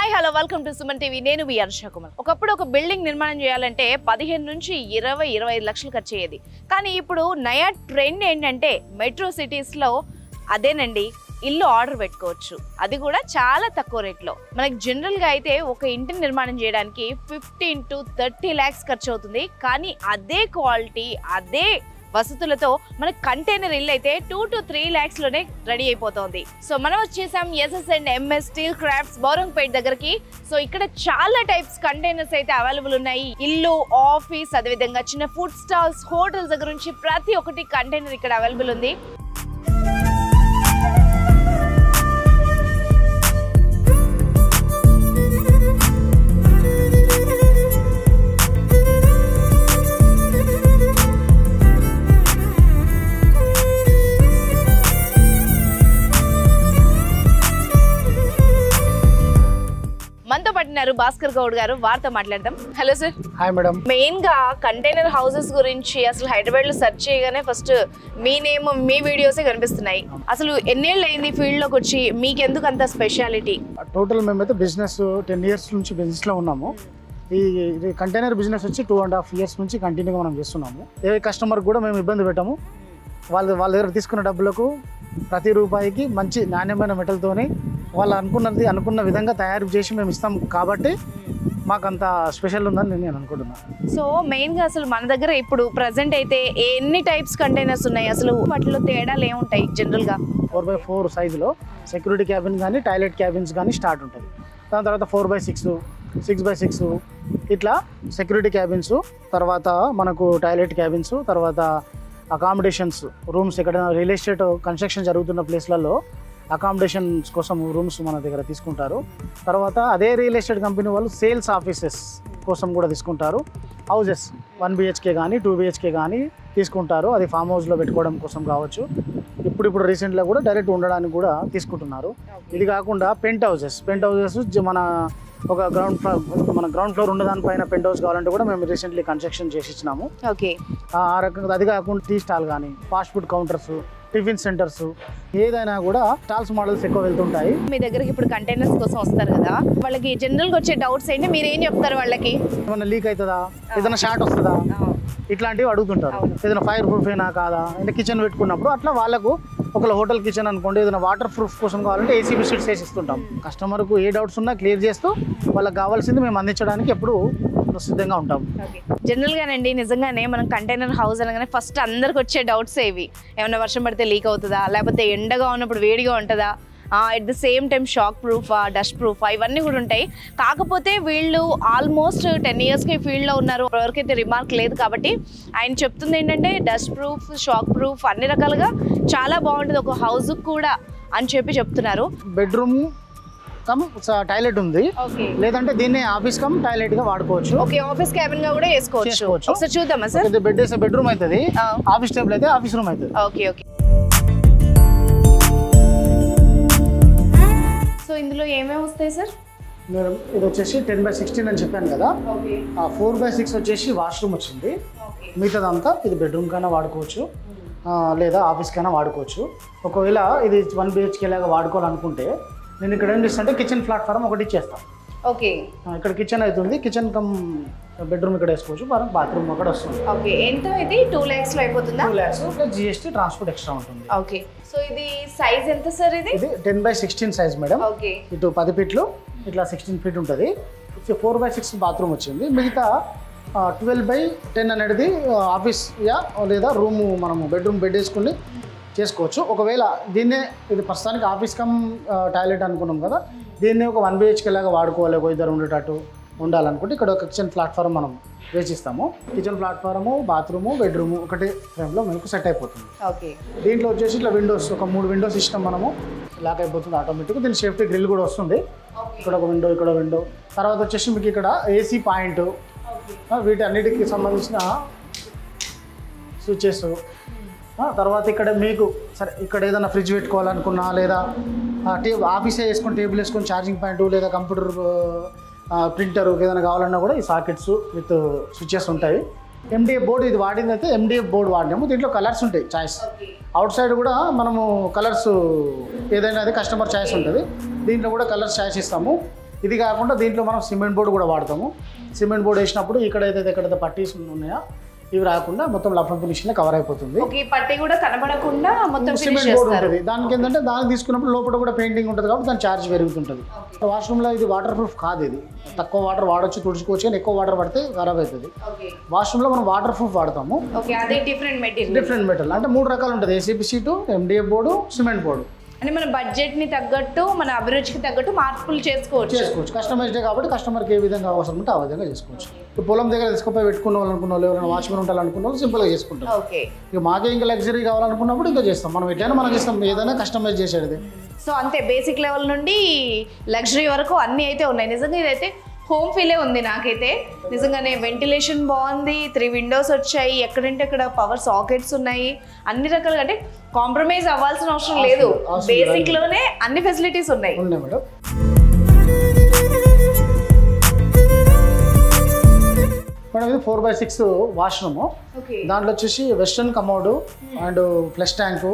Hi hello welcome to Suman TV. నేను మీ హర్ష కుమార్. ఒకప్పుడు ఒక బిల్డింగ్ నిర్మాణం చేయాలంటే 15 నుంచి 20-25 లక్షలు ఖర్చు అయ్యేది. కానీ ఇప్పుడు నయా ట్రెండ్ ఏంటంటే మెట్రో సిటీస్లో అదేనండి, ఇల్లు ఆర్డర్ పెట్టుకోవచ్చు. అది కూడా చాలా తక్కువ రేట్లో. మనకి జనరల్గా అయితే ఒక ఇంటిని నిర్మాణం చేయడానికి 15 to 30 lakhs ఖర్చు అవుతుంది. కానీ అదే క్వాలిటీ, అదే వసతులతో మన కంటైనర్ ఇల్లు అయితే 2 to 3 lakhs లోనే రెడీ అయిపోతుంది. సో మనం వచ్చేసాం SS&MS స్టీల్ క్రాఫ్ట్స్ బౌరంగ్పేట్ దగ్గరికి. సో ఇక్కడ చాలా టైప్స్ కంటైనర్స్ అయితే అవైలబుల్ ఉన్నాయి. ఇల్లు, ఆఫీస్, అదేవిధంగా చిన్న ఫుడ్ స్టాల్స్, హోటల్స్ దగ్గర నుంచి ప్రతి ఒక్కటి కంటైనర్ ఇక్కడ అవైలబుల్ ఉంది. మనతో పట్టినారు భాస్కర్ గౌడ్ గారు, వారితో మాట్లాడదాం. Hello sir. Hi madam. Main గా కంటైనర్ హౌసెస్ గురించి అసలు హైదరాబాద్ లో సెర్చ్ చేయగానే ఫస్ట్ మీ నేమ్, మీ వీడియోసే కనిపిస్తున్నాయి. అసలు ఎన్నేళ్ళు అయింది ఫీల్డ్ లోకి వచ్చి, మీకు ఎందుకు అంత స్పెషాలిటీ? టోటల్ మేమైతే బిజినెస్ 10 years నుంచి బిజినెస్ లో ఉన్నాము. ఈ కంటైనర్ బిజినెస్ వచ్చి 2.5 years నుంచి కంటిన్యూగా మనం చేస్తున్నాము. ఏ కస్టమర్ కూడా మేము ఇబ్బంది పెట్టాము. వాళ్ళ దగ్గర తీసుకున్న డబ్బులకు ప్రతి రూపాయికి మంచి నాణ్యమైన మెటల్తోనే వాళ్ళు అనుకున్న విధంగా తయారు చేసి మేము ఇస్తాం. కాబట్టి మాకు అంత స్పెషల్ ఉందని నేను అనుకుంటున్నాను. సో మెయిన్గా అసలు మన దగ్గర ఇప్పుడు ప్రజెంట్ అయితే ఎన్ని టైప్స్ కంటైనర్స్ ఉన్నాయి, అసలు వాటిలో తేడాలు ఏముంటాయి? జనరల్గా 4x4 సైజులో సెక్యూరిటీ క్యాబిన్ కానీ, టాయిలెట్ క్యాబిన్స్ కానీ స్టార్ట్ ఉంటుంది. దాని తర్వాత 4x6, 6x6 ఇట్లా సెక్యూరిటీ క్యాబిన్స్, తర్వాత మనకు టాయిలెట్ క్యాబిన్స్, తర్వాత అకామిడేషన్స్ రూమ్స్. ఎక్కడైనా రియల్ ఎస్టేట్ కన్స్ట్రక్షన్ జరుగుతున్న ప్లేస్లలో అకామిడేషన్స్ కోసం రూమ్స్ మన దగ్గర తీసుకుంటారు. తర్వాత అదే రియల్ ఎస్టేట్ కంపెనీ వాళ్ళు సేల్స్ ఆఫీసెస్ కోసం కూడా తీసుకుంటారు. హౌజెస్ 1 BHK కానీ 2 BHK కానీ తీసుకుంటారు. అది ఫామ్ హౌస్లో పెట్టుకోవడం కోసం కావచ్చు. ఇప్పుడు రీసెంట్గా కూడా డైరెక్ట్ ఉండడానికి కూడా తీసుకుంటున్నారు. ఇది కాకుండా పెంట్ హౌజెస్ మన ఒక గ్రౌండ్ ఫ్లోర్ ఉన్నదానిపైన పెంట్ హౌస్ కావాలంటే కూడా మేము రీసెంట్లీ కన్స్ట్రక్షన్ చేసి ఇచ్చినాము. ఓకే. ఆ రకంగా అది కాకుండా టీ స్టాల్ కానీ, fast food counters, tiffin centres, ఏదైనా కూడా స్టాల్స్ మోడల్స్ ఎక్కువ వెళ్తుంటాయి. మీ దగ్గరికి ఇప్పుడు కంటైనర్స్ కోసం వస్తారు కదా, వాళ్ళకి జనరల్గా వచ్చే డౌట్స్ ఏంటి, మీరు ఏం చెప్తారు వాళ్ళకి? ఏమైనా లీక్ అవుతుందా, ఏదైనా షార్ట్ వస్తుందా, ఇట్లాంటివి అడుగుతుంటారు. ఏదైనా ఫైర్ ప్రూఫ్ అయినా కాదా, అంటే కిచెన్ పెట్టుకున్నప్పుడు అట్లా వాళ్ళకు ఒకవేళ హోటల్ కిచెన్ అనుకోండి, ఏదైనా వాటర్ ప్రూఫ్ కోసం కావాలంటే ఏసీబీ షీట్స్ వేసి ఇస్తుంటాం. కస్టమర్కు ఏ డౌట్స్ ఉన్నా క్లియర్ చేస్తూ వాళ్ళకి కావాల్సింది మేము అందించడానికి ఎప్పుడు సిద్ధంగా ఉంటాం. జనరల్గానండి, నిజంగానే మనం కంటైనర్ హౌస్ అనగానే ఫస్ట్ అందరికి వచ్చే డౌట్స్ ఏవి? ఏమైనా వర్షం పడితే లీక్ అవుతుందా, లేకపోతే ఎండగా ఉన్నప్పుడు వేడిగా ఉంటుందా, at the same time shock ప్రూఫా, డస్ట్ ప్రూఫా, ఇవన్నీ కూడా ఉంటాయి. కాకపోతే వీళ్ళు ఆల్మోస్ట్ 10 yearsకి ఫీల్డ్లో ఉన్నారు, ఎవరికైతే రిమార్క్ లేదు. కాబట్టి ఆయన చెప్తుంది ఏంటంటే డస్ట్ ప్రూఫ్, షాక్ ప్రూఫ్ అన్ని రకాలుగా చాలా బాగుంటుంది ఒక హౌస్ కూడా అని చెప్తున్నారు. బెడ్రూమ్ కమ్ టాయిలెట్ ఉంది, లేదంటే దీన్ని ఆఫీస్ కమ్ టాయిలెట్ గా వాడుకోవచ్చు. ఓకే, ఆఫీస్ క్యాబిన్ గా కూడా వేసుకోవచ్చు. ఒకసారి చూద్దామా సార్? బెడ్ వేస్తే బెడ్రూమ్ అవుతుంది, ఆఫీస్ టేబుల్ అయితే ఆఫీస్ రూమ్ అవుతుంది. Okay okay. సో ఇందులో ఏమేమి వస్తాయి సార్? మేడం ఇది వచ్చేసి 10x16 అని చెప్పాను కదా. ఆ 4x6 వచ్చేసి వాష్రూమ్ వచ్చింది. మిగతాదంతా ఇది బెడ్రూమ్ కైనా వాడుకోవచ్చు, లేదా ఆఫీస్ కైనా వాడుకోవచ్చు. ఒకవేళ ఇది 1 BHK లాగా వాడుకోవాలనుకుంటే నేను ఇక్కడ ఏం చేస్తానంటే కిచెన్ ప్లాట్ఫామ్ ఒకటి ఇచ్చేస్తాను. ఓకే. ఇక్కడ కిచెన్ అవుతుంది, కిచెన్ కమ్ బెడ్రూమ్ ఇక్కడ వేసుకోవచ్చు, బాత్రూమ్ అక్కడ వస్తుంది. ఓకే. ఎంత ఇది 2 lakhs లో అయిపోతుందా? 2 lakhs plus GST transport extra ఉంటుంది. ఓకే. సో ఇది సైజ్ ఎంత సార్? ఇది 10x16 సైజ్ మేడం. ఓకే. ఇటు 10 ఫీట్లు, ఇట్లా 16 feet ఉంటుంది. 4x6 బాత్రూమ్ వచ్చింది. మిగతా 12x10 అనేది ఆఫీస్ లేదా రూము మనము బెడ్రూమ్ బెడ్ వేసుకుని చేసుకోవచ్చు. ఒకవేళ దీన్నే ఇది ప్రస్తుతానికి ఆఫీస్ కమ్ టాయిలెట్ అనుకున్నాం కదా, దీన్నే ఒక 1 BHK లాగా వాడుకోవాలి, ఒక ఇద్దరు ఉండేటట్టు ఉండాలనుకుంటే ఇక్కడ ఒక కిచెన్ ప్లాట్ఫామ్ మనం వేసిస్తాము. కిచెన్ ప్లాట్ఫాము, బాత్రూము, బెడ్రూము ఒకటే ఫ్రేమ్లో మనకు సెట్ అయిపోతుంది. ఓకే. దీంట్లో వచ్చేసి ఇట్లా విండోస్, ఒక 3 విండోస్ ఇష్టం మనము లాక్ అయిపోతుంది ఆటోమేటిక్గా. దీని సేఫ్టీ గ్రిల్ కూడా వస్తుంది. ఇక్కడ ఒక విండో, ఇక్కడ విండో. తర్వాత వచ్చేసి మీకు ఇక్కడ AC పాయింట్, వీటన్నిటికి సంబంధించిన స్విచెస్. తర్వాత ఇక్కడ మీకు సరే ఇక్కడ ఏదైనా ఫ్రిడ్జ్ పెట్టుకోవాలనుకున్నా, లేదా ఆఫీసే వేసుకొని టేబుల్ వేసుకొని ఛార్జింగ్ పాయింట్, లేదా కంప్యూటర్ ప్రింటర్ ఏదైనా కావాలన్నా కూడా ఈ సాకెట్స్ విత్ స్విచెస్ ఉంటాయి. MDF బోర్డు ఇది వాడింది అయితే MDF బోర్డు వాడినాము. దీంట్లో కలర్స్ ఉంటాయి, చాయిస్. అవుట్ సైడ్ కూడా మనము కలర్స్ ఏదైనా అది కస్టమర్ చాయిస్ ఉంటుంది. దీంట్లో కూడా కలర్స్ చాయిస్ ఇస్తాము. ఇది కాకుండా దీంట్లో మనం సిమెంట్ బోర్డు కూడా వాడతాము. సిమెంట్ బోర్డు వేసినప్పుడు ఎక్కడైతే పట్టీస్ ఉన్నాయో ఇవి రాకుండా మొత్తం లఫన్ ఫినిషింగ్ కవర్ అయిపోతుంది. ఓకే, పట్టి కూడా కనబడకుండా మొత్తం సిమెంట్ బోర్డు ఉంటుంది. దానికి ఏంటంటే దానికి తీసుకున్నప్పుడు లోపల కూడా పెయింటింగ్ ఉంటుంది కాబట్టి దాని ఛార్జ్ పెరుగుతుంటుంది. వాష్రూమ్లో ఇది వాటర్ ప్రూఫ్ కాదు, ఇది తక్కువ వాటర్ వాడొచ్చు, తుడుచుకోవచ్చు, కానీ ఎక్కువ వాటర్ పడితే ఖరాబ్ అవుతుంది. వాష్రూమ్లో మనం వాటర్ ప్రూఫ్ వాడతాము. డిఫరెంట్ మెటీరియల్ అంటే 3 రకాలు ఉంటుంది: ACP sheet, MDF board, cement board. అంటే మన బడ్జెట్ ని తగ్గట్టు మన అభిరుచికి తగ్గట్టు మార్పులు చేసుకోవచ్చు. కస్టమైజ్డే కాబట్టి కస్టమర్కి ఏ విధంగా అవసరం ఉంటే ఆ విధంగా చేసుకోవచ్చు. పొలం దగ్గర తీసుకుపోయి పెట్టుకున్న వాళ్ళు అనుకున్న వాళ్ళు, ఎవరైనా వాచ్మెన్ ఉండాలనుకున్న వాళ్ళు సింపుల్గా చేసుకుంటాం. ఇక మాకే ఇంకా లగ్జరీ కావాలనుకున్నప్పుడు ఇంకా చేస్తాం. మనం ఎట్లయినా మనం చేస్తాం, ఏదైనా కస్టమైజ్ చేసేది. సో అంతే, బేసిక్ లెవెల్ నుండి లగ్జరీ వరకు అన్నీ అయితే ఉన్నాయి. నిజంగా ఇదైతే హోమ్ ఫీలే ఉంది నాకైతే. నిజంగానే వెంటిలేషన్ బాగుంది, 3 విండోస్ వచ్చాయి, ఎక్కడంటే అక్కడ పవర్ సాకెట్స్ ఉన్నాయి, అన్ని రకాలుగా. అంటే కాంప్రమైజ్ అవ్వాల్సిన అవసరం లేదు, బేసిక్ లోనే అన్ని ఫెసిలిటీస్ ఉన్నాయి. మేడం ఇది 4x6 వాష్రూమ్. దాంట్లో వచ్చేసి western commode and flush tank,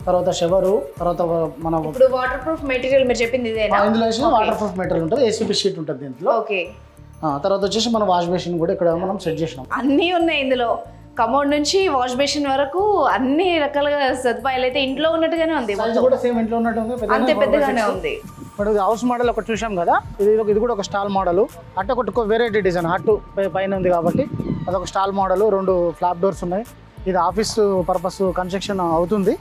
తర్వాత షవరు, తర్వాత మన ఇప్పుడు వాటర్ ప్రూఫ్ మెటీరియల్ మీరు చెప్పింది ఇదేనా? ఇందులో వచ్చి వాటర్ ప్రూఫ్ మెటీరియల్ ఉంటుంది, ఏసీపీ షీట్ ఉంటుంది దీంట్లో. ఓకే, తర్వాత వచ్చేసి మన వాష్ బేసిన్ కూడా ఇక్కడ మనం సెట్ చేసినాం. అన్నీ ఉన్నాయి ఇందులో, కమోడ్ నుంచి వాష్ బేసిన్ వరకు అన్ని రకాలుగా సదుపాయాలు అయితే ఇంట్లో ఉన్నట్టుగానే ఉంది. సైజ్ కూడా సేమ్ ఇంట్లో ఉన్నట్టు ఉంది, అంతే పెద్దగానే ఉంది. ఇప్పుడు హౌస్ మోడల్ ఒకటి చూసాం కదా, ఇది కూడా ఒక స్టాల్ మోడల్. అంటే ఒకటి వెరైటీ డిజైన్, హట్ పైన ఉంది కాబట్టి అదొక స్టాల్ మోడల్. 2 ఫ్లాప్ డోర్స్ ఉన్నాయి. ఇది ఆఫీస్ పర్పస్ కన్స్ట్రక్షన్ అవుతుంది.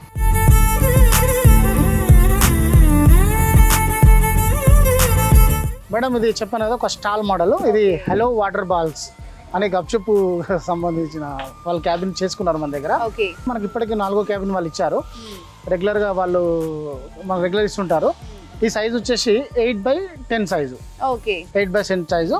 మేడం ఇది చెప్పాను కదా, ఒక స్టాల్ మోడల్. ఇది హలో వాటర్ బాల్స్ అనే గప్చుప్ సంబంధించిన వాళ్ళు క్యాబిన్ చేసుకున్నారు మన దగ్గర. మనకి ఇప్పటికీ 4వ క్యాబిన్ వాళ్ళు ఇచ్చారు. రెగ్యులర్గా వాళ్ళు మనకు రెగ్యులర్ ఇస్తుంటారు. ఈ సైజ్ వచ్చేసి 8x10 సైజు. 8x10 size.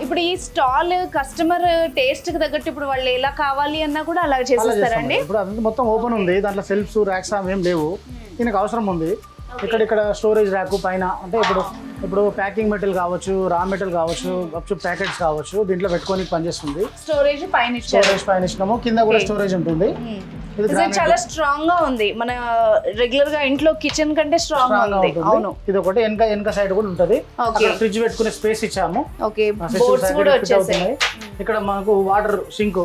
ఇప్పుడు ఈ స్టాల్ కస్టమర్ టేస్ట్ కి తగ్గట్టు ఇప్పుడు వాళ్ళు ఎలా కావాలి అన్నా కూడా అలా చేసేస్తారండి. ఇప్పుడు అది మొత్తం ఓపెన్ ఉంది, దాంట్లో సెల్ఫ్స్ ర్యాక్స్ ఏం లేవు. దీనికి అవసరం ఉంది ఇక్కడ స్టోరేజ్ ర్యాక్ పైన. అంటే ఇప్పుడు ప్యాకింగ్ మెటీరియల్ కావచ్చు, రా మెటీరియల్ కావచ్చు, ప్యాకెట్స్ కావచ్చు, దీంట్లో పెట్టుకొని పనిచేస్తుంది. స్టోరేజ్ పైన ఇచ్చినాము, కింద కూడా స్టోరేజ్ ఉంటుంది. చాలా స్ట్రాంగ్ గా ఉంది, మన రెగ్యులర్ గా ఇంట్లో కిచెన్ కంటే స్ట్రాంగ్ గా ఉంది. అవును, ఇది ఒకటి వెనక సైడ్ కూడా ఉంటుంది. ఫ్రిడ్జ్ పెట్టుకునే స్పేస్ ఇచ్చాము. ఇక్కడ మనకు వాటర్ సింక్.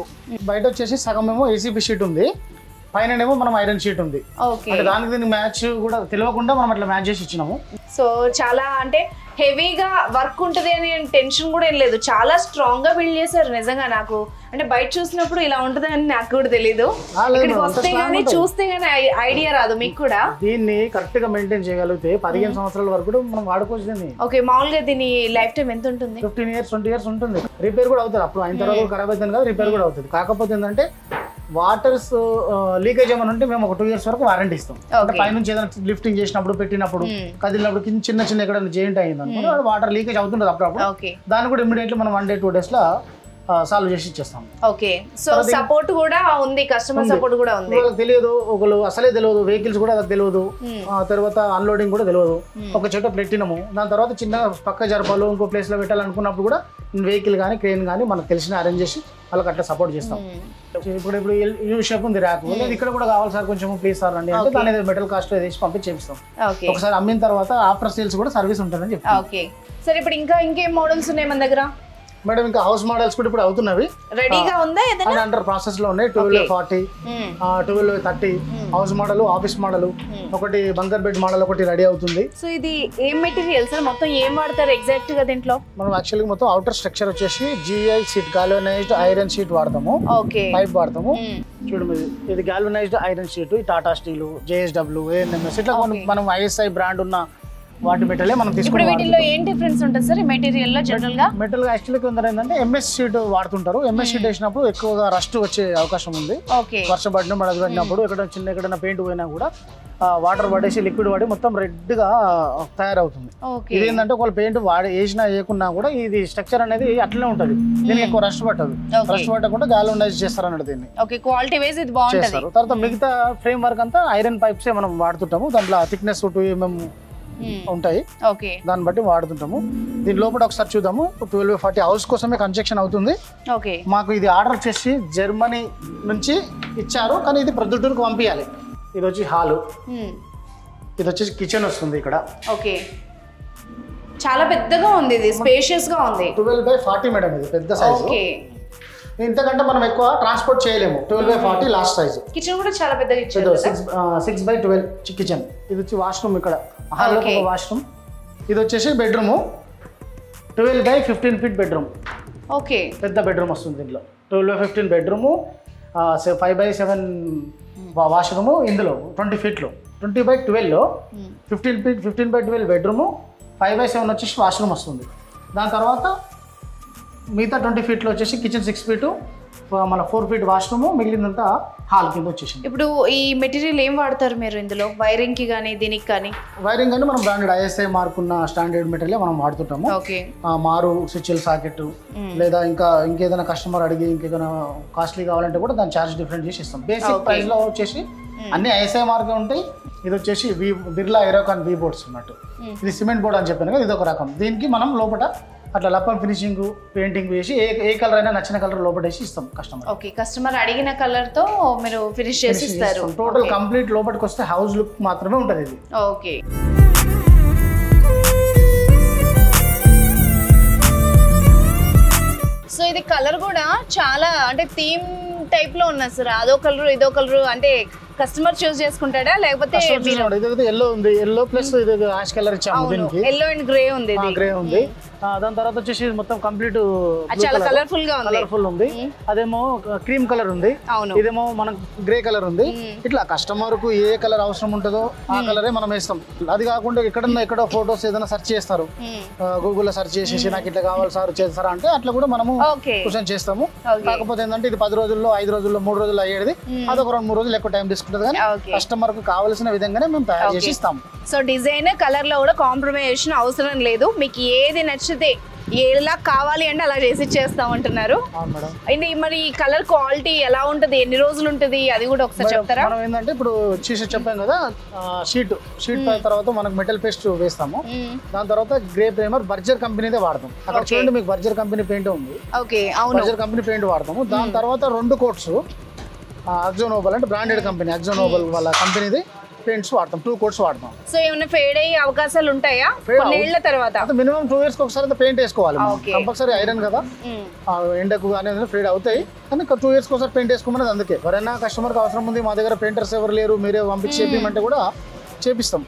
బయట వచ్చేసి సగం ఏమో ఏసీపీ షీట్ ఉంది, పైన ఏమో మనం ఐరన్ షీట్ ఉంది. అంటే దానికి దీనికి మ్యాచ్ కూడా తెలియకుండా మనం అట్లా మ్యాచ్ చేసి ఇచ్చినాము. సో చాలా అంటే హెవీగా వర్క్ ఉంటుంది అని టెన్షన్ కూడా ఏం లేదు, చాలా స్ట్రాంగ్ గా బిల్డ్ చేశారు. నిజంగా నాకు అంటే బయట చూసినప్పుడు ఇలా ఉంటుంది అని నాకు కూడా తెలీదు, ఇక్కడికి వస్తే గానీ చూస్తే గానీ ఐడియా రాదు. మీకు కూడా దీన్ని కరెక్ట్ గా మెయింటైన్ చేయగలిగితే 15 సంవత్సరాల వరకు కూడా మనం వాడుకోవచ్చు. ఓకే, మామూలుగా దీని లైఫ్ టైం ఎంత ఉంటుంది? 15 years 20 years ఉంటుంది. రిపేర్ కూడా అవుతుంది, అప్పుడు అయిన తర్వాత ఖరాబ్ అవుతుంది కదా, రిపేర్ కూడా అవుతుంది. కాకపోతే ఏంటంటే వాటర్స్ లీకేజ్ ఏమైనా ఉంటే మేము ఒక 2 years వరకు వారంటీ ఇస్తాం. అంటే పైనుంచి ఏదైనా లిఫ్టింగ్ చేసినప్పుడు, పెట్టినప్పుడు, కదిలినప్పుడు చిన్న ఎక్కడైనా జాయింట్ అయింది అనుకో, వాటర్ లీకేజ్ అవుతుంటుంది అప్పుడప్పుడు. దాన్ని కూడా ఇమ్మీడియట్లీ మనం 1 day 2 days లో సాల్వ్ చేసి ఇచ్చేస్తాం. ఓకే, సో సపోర్ట్ కూడా ఉంది, కస్టమర్ సపోర్ట్ కూడా ఉంది. తెలియదు, ఒకళ్ళు అసలే తెలియదు, వెహికల్స్ కూడా తెలియదు, తర్వాత అన్లోడింగ్ కూడా తెలియదు. ఒక చెట్టు పెట్టినాము, దాని తర్వాత చిన్న పక్క జరపాలు ఇంకో ప్లేస్ లో పెట్టాలనుకున్నప్పుడు కూడా వెహికల్ కానీ క్రేన్ కానీ మనకు తెలిసిన అరేంజ్ చేసి వాళ్ళకి అట్లా సపోర్ట్ చేస్తాం. ఇప్పుడు యూ షేప్ ఉంది ర్యాక్, ఇక్కడ కూడా కావాలి సార్ కొంచెం ప్లీజ్ సార్ అండి అంటే దాని మెటల్ కాస్ట్ వేసి పంపించి చేపిస్తాం. ఒకసారి అమ్మిన తర్వాత ఆఫ్టర్ సేల్స్ కూడా సర్వీస్ ఉంటుందని చెప్తాం. ఓకే సరే, ఇప్పుడు ఇంకేం మోడల్స్ ఉన్నాయి మన దగ్గర? మేడం ఇంకా హౌస్ మోడల్స్ కూడా ఇప్పుడు అవుతున్నవి, రెడీగా ఉందా? అండర్ ప్రాసెస్ లో ఉన్నాయి. 1240, 1230 హౌస్ మోడల్, ఆఫీస్ మోడల్, ఒకటి బంకర్ బెడ్ మోడల్ ఒకటి రెడీ అవుతుంది. సో ఇది ఏం మెటీరియల్ సార్, మొత్తం ఏం వాడతారు ఎగ్జాక్ట్ గా దీంట్లో? మనం యాక్చువల్లీ మొత్తం అవుటర్ స్ట్రక్చర్ వచ్చేసి GI sheet, galvanised iron sheet వాడతాము. పైప్ వాడతాము. చూడండి, ఇది galvanised iron sheet, Tata steel, JSW, ANMS ఇట్లా మనం ISI బ్రాండ్ ఉన్న వాటి మెటీరియల్ మనం తీసుకుంటాం. వీటిలో ఏం డిఫరెన్స్ ఉంటుంది సార్ మెటీరియల్ లో? జనరల్ గా యాక్చువల్లీ కొందరు ఏంటంటే MS షీట్ వాడుతుంటారు. MS షీట్ వేసినప్పుడు ఎక్కువగా రస్ట్ వచ్చే అవకాశం ఉంది. వర్షం పడిన పడినప్పుడు ఎక్కడైనా పెయింట్ పోయినా కూడా వాటర్ పడేసి లిక్విడ్ పడి మొత్తం రెడ్ గా తయారవుతుంది. ఇది ఏంటంటే ఒకవేళ పెయింట్ వేసినా వేయకున్నా కూడా ఇది స్ట్రక్చర్ అనేది అట్లనే ఉంటుంది, దీనికి ఎక్కువ రస్ట్ పట్టదు. రస్ట్ పట్టకుండా గాల్వనైజ్ చేస్తారు అన్నట్టు దీన్ని. క్వాలిటీ వైజ్ ఇది బాగుంటుంది. తర్వాత మిగతా ఫ్రేమ్ వర్క్ అంతా ఐరన్ పైప్స్ మనం వాడుతుంటాము. దాంట్లో థిక్నెస్ 2 mm ఉంటాయి, దాన్ని బట్టి వాడుతుంటాము. దీని లోపల ఒకసారి చూద్దాము. 12x40 హౌస్ కోసమే కన్స్ట్రక్షన్ అవుతుంది. మాకు ఇది ఆర్డర్ చేసి జర్మనీ నుంచి ఇచ్చారు, కానీ ఇది ప్రొద్దుటూరుకు పంపించాలి. ఇది వచ్చి హాలు, ఇది వచ్చేసి కిచెన్ వస్తుంది ఇక్కడ. ఓకే, చాలా పెద్దగా ఉంది, ఇది స్పేషియస్ గా ఉంది. 12x40 మేడం, ఇది పెద్ద సైజు. ఇంతకంటే మనం ఎక్కువ ట్రాన్స్పోర్ట్ చేయలేము. 12x40 last size. కిచెన్ కూడా చాలా పెద్దగా ఇచ్చారు. 6x12 kitchen. ఇది వచ్చి వాష్రూమ్, ఇక్కడ హాల్లో ఒక వాష్రూమ్. ఇది వచ్చేసి bedroom, 12x15 feet bedroom. Okay, పెద్ద బెడ్రూమ్ వస్తుంది దీంట్లో. 12x15 bedroom, 5x7 washroom. ఇందులో 20 ఫీట్లో 20x12లో 15x12 బెడ్రూము, 5x7 వచ్చేసి వాష్రూమ్ వస్తుంది. దాని తర్వాత మిగతా 20 ఫీట్లో వచ్చేసి కిచెన్ 6 ఫీటు, మన 4 ఫీట్ వాష్రూమ్, మిగిలినంతా హాల్ కింద వచ్చేసింది. ఇప్పుడు ఈ మెటీరియల్ ఏం వాడతారు మీరు ఇందులో, వైరింగ్ కి కానీ దీనికి కానీ? వైరింగ్ అంటే మనం బ్రాండెడ్ ISI మార్క్ ఉన్న స్టాండర్డ్ మెటీరియల్ మనం వాడుతుంటాము. మారు స్విచ్ల సాకెట్, లేదా ఇంకేదైనా కస్టమర్ అడిగి ఇంకేదైనా కాస్ట్లీ కావాలంటే కూడా దాని ఛార్జ్ డిఫరెంట్ చేసి ఇస్తాం. బేసిక్ ప్రైస్ లో వచ్చేసి అన్ని ISI మార్కే ఉంటాయి. ఇది వచ్చేసి బిర్లా ఏరోకాన్ వి బోర్డ్స్ ఉన్నట్టు. ఇది సిమెంట్ బోర్డ్ అని చెప్పాను కదా, ఇది ఒక రకం. దీనికి మనం లోపల అట్లా లప్పం ఫినిషింగ్, పెయింటింగ్ వేసి ఏ కలర్ అయినా నచ్చిన కలర్ లోపల వేసి ఇస్తాం కస్టమర్. ఓకే, కస్టమర్ అడిగిన కలర్ తో మీరు ఫినిష్ చేసి ఇస్తారు. టోటల్ కంప్లీట్ లోపలికి వస్తే హౌస్ లుక్ మాత్రమే ఉంటుంది ఇది. ఓకే, సో ఇది కలర్ కూడా చాలా అంటే థీమ్ టైప్ లో ఉన్నది సార్. అదో కలర్ ఇదో కలర్ అంటే కస్టమర్ చూస్ చేసుకుంటాడా లేకపోతే? ఎల్లో ఉంది, ఎల్లో ప్లస్ ఇది యాష్ కలర్ ఇచ్చాము దీనికి. ఎల్లో అండ్ గ్రే ఉంది, గ్రే ఉంది. దాని తర్వాత వచ్చేసి మొత్తం కంప్లీట్ చాలా కలర్ఫుల్ గా ఉంది. కలర్ఫుల్ ఉంది. అదేమో క్రీమ్ కలర్ ఉంది, ఇదేమో మనకు గ్రే కలర్ ఉంది. ఇట్లా కస్టమర్ కు ఏ కలర్ అవసరం ఉంటుందో ఆ కలరే మనం వేస్తాం. అది కాకుండా ఎక్కడో ఫోటోస్ ఏదైనా సెర్చ్ చేస్తారు, గూగుల్లో సెర్చ్ చేసేసి నాకు ఇట్లా కావాలి సార్ చేస్తారా అంటే అట్లా కూడా మనము క్వశ్చన్ చేస్తాము. కాకపోతే ఏంటంటే ఇది 10 రోజుల్లో 5 రోజుల్లో 3 రోజుల్లో అయ్యేది, అదొక 2-3 రోజులు ఎక్కువ టైం తీసుకుంటుంది. కానీ కస్టమర్ కు కావాల్సిన విధంగానే మేము తయారు చేసి ఇస్తాము. సో డిజైన్ కలర్ లో కూడా కాంప్రమైజేషన్ అవసరం లేదు, మీకు ఏది నచ్చితే ఎలా కావాలి అంటే అలా చేసి ఇచ్చేస్తామంటున్నారు. అండ్ మరి ఈ కలర్ క్వాలిటీ ఎలా ఉంటది, ఎన్ని రోజులు ఉంటది అది కూడా ఒకసారి చెప్తారా? మనం ఏంటంటే ఇప్పుడు చేసి చెప్పాం కదా, షీట్ తర్వాత మనకు మెటల్ పేస్ట్ వేస్తాము. దాని తర్వాత గ్రే ప్రైమర్ బర్జర్ కంపెనీదే వాడతాం. అక్కడ చూడండి మీకు బర్జర్ కంపెనీ పెయింట్ ఉంది. బర్జర్ కంపెనీ పెయింట్ వాడతాము. దాని తర్వాత 2 కోట్స్ అక్జోనోబల్ అంటే బ్రాండెడ్ కంపెనీ, అక్జోనోబల్ వాళ్ళ కంపెనీది పెయింట్స్ వాడతాం. 2 కోట్స్ వాడతాం. సో ఏమైనా ఫేడ్ అయ్యే అవకాశాలు ఉంటాయా కొన్నేళ్ల తర్వాత? మినిమం 2 ఇయర్స్ ఒకసారి పెయింట్ వేసుకోవాలి. కంపల్సరీ ఐరన్ కదా, ఎండకు కానీ ఫేడ్ అవుతాయి. కానీ 2 ఇయర్స్ ఒకసారి పెయింట్ వేసుకోమని. అందుకే ఎవరైనా కస్టమర్కి అవసరం ఉంది, మా దగ్గర పెయింటర్స్ ఎవరు లేరు, మీరే పంపించి చేపిమంటే కూడా చేపిస్తాం.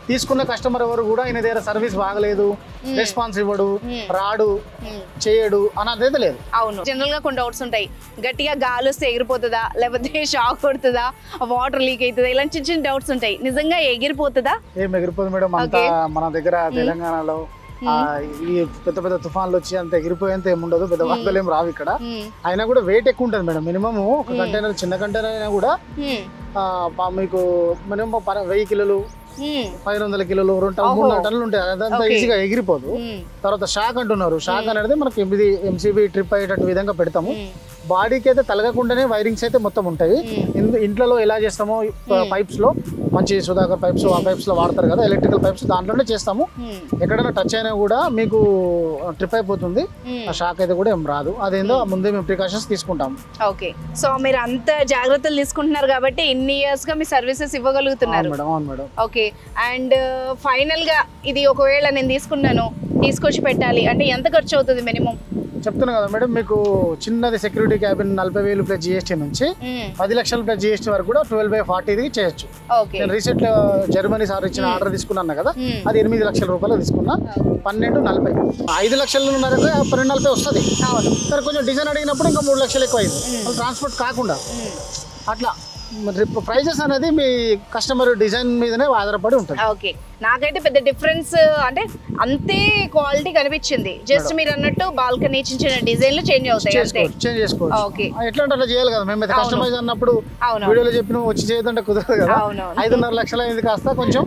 తీసుకున్న కస్టమర్ ఎవరు కూడా ఈయన దగ్గర సర్వీస్ బాగలేదు, రెస్పాన్స్ ఇవ్వడు, రాడు, చేయడు అన్నదైతే లేదు. అవును, జనరల్ గా కొన్ని డౌట్స్ ఉంటాయి. గట్టిగా గాలి వస్తే ఎగిరిపోతుందా, లేకపోతే షాక్ కొడుతుందా, వాటర్ లీక్ అవుతుందా, ఇలాంటి చిన్న డౌట్స్ ఉంటాయి. నిజంగా ఎగిరిపోతుందా? ఏం ఎగిరిపోదు మేడం. అంతా మన దగ్గర తెలంగాణలో ఈ పెద్ద తుఫాన్లు వచ్చి అంత ఎగిరిపోయేంత ఏముండదు, పెద్ద వరదలు ఏం రావు ఇక్కడ. అయినా కూడా వెయిట్ ఎక్కువ ఉంటుంది మేడం. మినిమం ఒక కంటైనర్, చిన్న కంటైనర్ అయినా కూడా మీకు మినిమం 1000 కిలోలు, 500 కిలోలు, 2-3 టన్నులు ఉంటాయి. అదంతా ఈజీగా ఎగిరిపోదు. తర్వాత షాక్ అంటున్నారు. షాక్ అనేది మనకి MCB ట్రిప్ అయ్యేటట్టు విధంగా పెడతాము. బాడీకి అయితే తలగకుండానే వైరింగ్స్ అయితే మొత్తం ఉంటాయి. ఇంట్లో ఎలా చేస్తామో పైప్స్ లో మంచి సుధాకర్ పైప్స్, ఆ పైప్స్ లో వాడతారు కదా ఎలక్ట్రికల్ పైప్స్, దాంట్లోనే చేస్తాము. ఎక్కడైనా టచ్ అయినా కూడా మీకు ట్రిప్ అయిపోతుంది. ఆ షాక్ అయితే కూడా ఏం రాదు. అదేందో ముందే మేము ప్రికాషన్స్ తీసుకుంటాము. ఓకే, సో మీరు అంత జాగ్రత్తలు తీసుకుంటున్నారు కాబట్టి ఇన్ని ఇయర్స్ గా మీ సర్వీసెస్ ఇవ్వగలుగుతున్నారు. అవును మేడం. ఓకే, అండ్ ఫైనల్ గా ఇది ఒకవేళ నేను తీసుకొచ్చి పెట్టాలి అంటే ఎంత ఖర్చు అవుతుంది మినిమం? చెప్తున్నా కదా మేడం, మీకు చిన్నది సెక్యూరిటీ క్యాబిన్ 40,000 ప్లస్ GST నుంచి 10 లక్షల ప్లస్ GST వరకు కూడా 12/40 చేయొచ్చు. నేను రీసెంట్ జర్మనీ సార్ ఇచ్చిన ఆర్డర్ తీసుకున్నాను కదా, అది 8 లక్షల రూపాయలు తీసుకున్నా. 12.40 5 లక్షలున్నరకు 12.40 వస్తుంది. సరే కొంచెం డిజైన్ అడిగినప్పుడు ఇంకా 3 లక్షలు ఎక్కువ అయింది, ట్రాన్స్పోర్ట్ కాకుండా. అట్లా ప్రైజెస్ అనేది మీ కస్టమర్ డిజైన్ మీదనే ఆధారపడి ఉంటుంది. ఓకే, నాకైతే పెద్ద డిఫరెన్స్ అంటే అంతే క్వాలిటీ కనిపించింది. జస్ట్ మీరు అన్నట్టు బాల్కనీ చిన్న డిజైన్లు చేంజ్ అవుతాయి, చేంజ్ చేసుకోవచ్చు. ఎట్లా అంటే అట్లా చేయాలి కదా. మేమైతే కస్టమైజ్ అన్నప్పుడు వీడియోలో చెప్పిన వచ్చి చేయదంటే కుదరదు కదా. 5.5 లక్షల అయింది కాస్త కొంచెం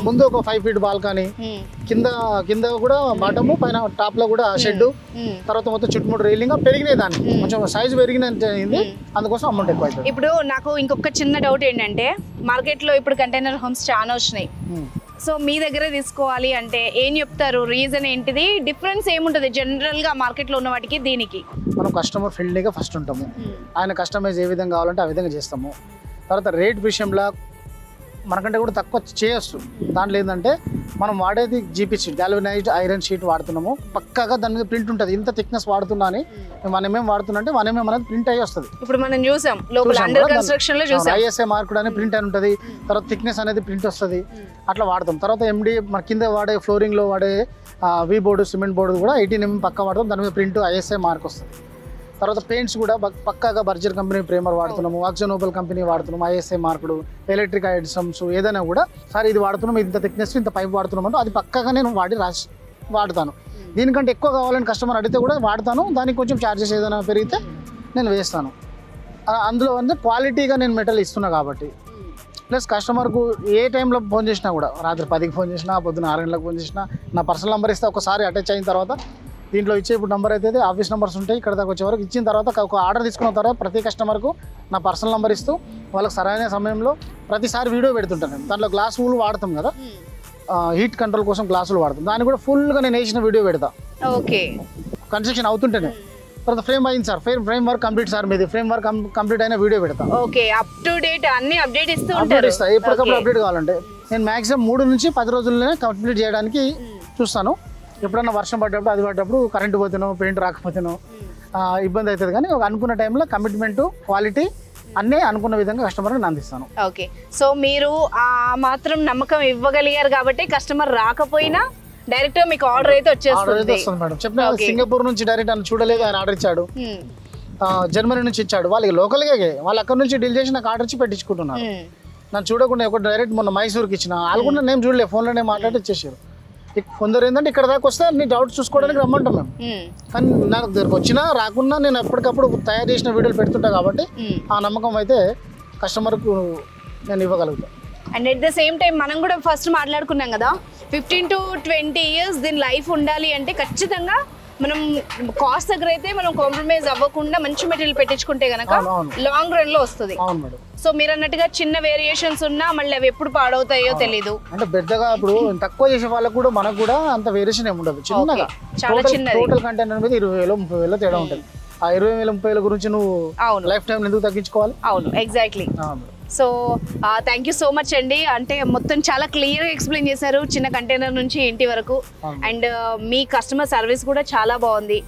ముందు ఒక 5 ఫీట్ బాల్కనీ, కింద కూడా బాటమ్, పైన టాప్ లో కూడా షెడ్, తర్వాత మొత్తం చుట్టుముట్టు రైలింగ్ పెరిగినాయి. దాన్ని కొంచెం సైజ్ పెరిగినంత అయింది, అందుకోసం అమౌంట్ ఎక్కువ అవుతుంది. ఇప్పుడు నాకు ఇంకొక చిన్న డౌట్ ఏంటంటే, మార్కెట్ లో ఇప్పుడు కంటైనర్ హోమ్స్ చాలా వచ్చినాయి. సో మీ దగ్గరే తీసుకోవాలి అంటే ఏం చెప్తారు, రీజన్ ఏంటిది, డిఫరెన్స్ ఏముంటుంది జనరల్గా మార్కెట్లో ఉన్న వాటికి దీనికి? మనం కస్టమర్ ఫ్రెండ్లీగా ఫస్ట్ ఉంటాము, ఆయన కస్టమైజ్ ఏ విధంగా కావాలంటే ఆ విధంగా చేస్తాము. తర్వాత రేట్ విషయంలో మనకంటే కూడా తక్కువ చేయొచ్చు. దాంట్లో ఏంటంటే మనం వాడేది GP sheet, galvanised iron sheet వాడుతున్నాము. పక్కాగా దాని మీద ప్రింట్ ఉంటుంది. ఇంత థిక్నెస్ వాడుతున్నా అని 1 mm వాడుతున్నా అంటే 1 mm అనేది ప్రింట్ అయ్యి వస్తుంది. ఇప్పుడు మనం చూసాం లోపల అండర్ కన్స్ట్రక్షన్ లో చూసాం ఐఎస్ఐ మార్క్ అనేది ప్రింట్ అని ఉంటుంది. తర్వాత థిక్నెస్ అనేది ప్రింట్ వస్తుంది. అట్లా వాడతాం. తర్వాత ఎండి మన కింద వాడే ఫ్లోరింగ్ లో వాడే వి బోర్డు, సిమెంట్ బోర్డు కూడా 18 mm పక్కా వాడతాం. దాని మీద ప్రింట్ ఐఎస్ఐ మార్క్ వస్తుంది. తర్వాత పెయింట్స్ కూడా పక్కాగా బర్జర్ కంపెనీ ప్రేమర్ వాడుతున్నాము, ఆక్సిజనోబల్ కంపెనీ వాడుతున్నాము, ఐఎస్ఐ మార్కుడు, ఎలక్ట్రిక్ ఐటమ్స్ ఏదైనా కూడా సార్ ఇది వాడుతున్నాం, ఇంత థిక్నెస్ ఇంత పైప్ వాడుతున్నాం అంటే అది పక్కాగా నేను వాడుతాను. దీనికంటే ఎక్కువ కావాలని కస్టమర్ అడిగితే కూడా వాడతాను. దానికి కొంచెం ఛార్జెస్ ఏదైనా పెరిగితే నేను వేస్తాను. అందులో అంటే క్వాలిటీగా నేను మెటల్ ఇస్తున్నా కాబట్టి. ప్లస్ కస్టమర్కు ఏ టైంలో ఫోన్ చేసినా కూడా, రాత్రి 10కి ఫోన్ చేసినా, పొద్దున్న 6 గంటలకు ఫోన్ చేసినా, నా పర్సనల్ నెంబర్ ఇస్తే ఒకసారి అటాచ్ అయిన తర్వాత దీంట్లో ఇచ్చే ఇప్పుడు నెంబర్ అయితే ఆఫీస్ నెంబర్స్ ఉంటాయి. ఇక్కడ దాకా వచ్చే వరకు ఇచ్చిన తర్వాత ఒక ఆర్డర్ తీసుకున్న తర్వాత ప్రతి కస్టమర్కు నా పర్సనల్ నెంబర్ ఇస్తూ వాళ్ళకి సరైన సమయంలో ప్రతిసారి వీడియో పెడుతుంటాను. నేను దాంట్లో గ్లాసులు వాడతాం కదా, హీట్ కంట్రోల్ కోసం గ్లాసులు వాడతాం. దాన్ని కూడా ఫుల్గా నేను వేసిన వీడియో పెడతా. ఓకే, కన్స్ట్రక్షన్ అవుతుంటేనే. తర్వాత ఫ్రేమ్ అయింది sir, frame work complete sir, మీది ఫ్రేమ్ వర్క్ కంప్లీట్ అయిన వీడియో పెడతా. ఓకే, అప్ టు డేట్ అన్ని అప్డేట్ ఇస్తూ ఉంటారు. ఎప్పటికప్పుడు అప్డేట్ కావాలంటే నేను మాక్సిమం 3 నుంచి 10 రోజుల్లోనే కంప్లీట్ చేయడానికి చూస్తాను. ఎప్పుడన్నా వర్షం పడ్డప్పుడు, అది పడ్డప్పుడు కరెంటు పోతేనో పెయింట్ రాకపోతేనో ఇబ్బంది అవుతుంది. కానీ అనుకున్న టైంలో కమిట్మెంట్, క్వాలిటీ అన్నీ అనుకున్న విధంగా కస్టమర్కి అందిస్తాను. ఓకే, సో మీరు ఆ మాత్రం నమ్మకం ఇవ్వగలిగారు కాబట్టి కస్టమర్ రాకపోయినా డైరెక్ట్ మీకు ఆర్డర్ అయితే వచ్చేస్తుంది మేడం. చెప్పిన సింగపూర్ నుంచి డైరెక్ట్ అని చూడలేదు, ఆయన ఆర్డర్ ఇచ్చాడు. జర్మనీ నుంచి ఇచ్చాడు. వాళ్ళకి లోకల్గా వాళ్ళు అక్కడ నుంచి డీల్ చేసి నాకు ఆర్డర్ ఇచ్చి పెట్టించుకుంటున్నారు. నన్ను చూడకుండా ఒక డైరెక్ట్ మొన్న మైసూర్కి ఇచ్చిన, వాళ్ళు కూడా నేను చూడలేదు, ఫోన్లోనే మాట్లాడి ఇచ్చేసారు. కొందరు ఏంటంటే ఇక్కడ దాకా వస్తే నీ డౌట్ చూసుకోవడానికి రమ్మంటాం మేము. కానీ నాకు దగ్గరకు వచ్చినా రాకున్నా నేను ఎప్పటికప్పుడు తయారు చేసిన వీడియోలు పెడుతుంటా కాబట్టి ఆ నమ్మకం అయితే కస్టమర్కు నేను ఇవ్వగలుగుతాను. And at the same time మనం కూడా ఫస్ట్ మాట్లాడుకున్నాం కదా, 15 to 20 years దీని లైఫ్ ఉండాలి అంటే ఖచ్చితంగా మనం కాస్ట్ దగ్గర అయితే మనం కాంప్రమైజ్ అవ్వకుండా మంచి మెటీరియల్ పెట్టించుకుంటే కనుక లాంగ్ రన్ లో వస్తుంది. సో మీరు అన్నట్టుగా చిన్న వేరియేషన్స్ ఉన్నా మళ్ళీ అవి ఎప్పుడు పాడవుతాయో తెలీదు. అంటే పెద్దగా ఇప్పుడు తక్కువ చేసే వాళ్ళకు కూడా మనకు కూడా అంత వేరియేషన్ ఏమి ఉండదు. చిన్నగా చాలా చిన్నది, టోటల్ కంటైనర్ మీద 20,000 30,000 తేడా ఉంటుంది. ఆ 20,000 30,000 గురించి నువ్వు లైఫ్ టైం ఎందుకు తగ్గించుకోవాలి? అవును, exactly. So thank you so much అండి. అంటే మొత్తం చాలా క్లియర్గా ఎక్స్ప్లెయిన్ చేశారు, చిన్న కంటైనర్ నుంచి ఇంటి వరకు. అండ్ మీ కస్టమర్ సర్వీస్ కూడా చాలా బాగుంది.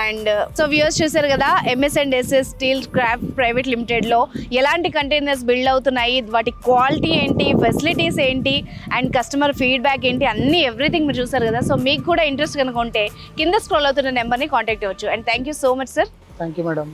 అండ్ సో వ్యూవర్స్ చూసారు కదా, MS&SS స్టీల్ క్రాఫ్ట్ ప్రైవేట్ లిమిటెడ్లో ఎలాంటి కంటైనర్స్ బిల్డ్ అవుతున్నాయి, వాటి క్వాలిటీ ఏంటి, ఫెసిలిటీస్ ఏంటి, అండ్ కస్టమర్ ఫీడ్బ్యాక్ ఏంటి, అన్ని ఎవ్రీథింగ్ మీరు చూసారు కదా. సో మీకు కూడా ఇంట్రెస్ట్ కనుక ఉంటే కింద స్క్రోల్ అవుతున్న నెంబర్ని కాంటాక్ట్ అవ్వచ్చు. And thank you so much sir. Thank you madam.